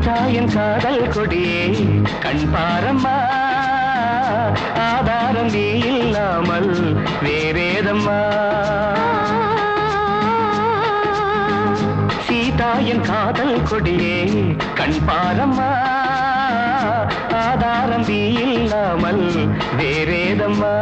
சீதாயின் காதல் கொடியே கண் பாரம்மா ஆதாரம் நீ இல்லாமல் வேறேதம்மா சீதாயின் காதல் கொடியே கண் பாரம்மா ஆதாரம் நீ இல்லாமல் வேறேதம்மா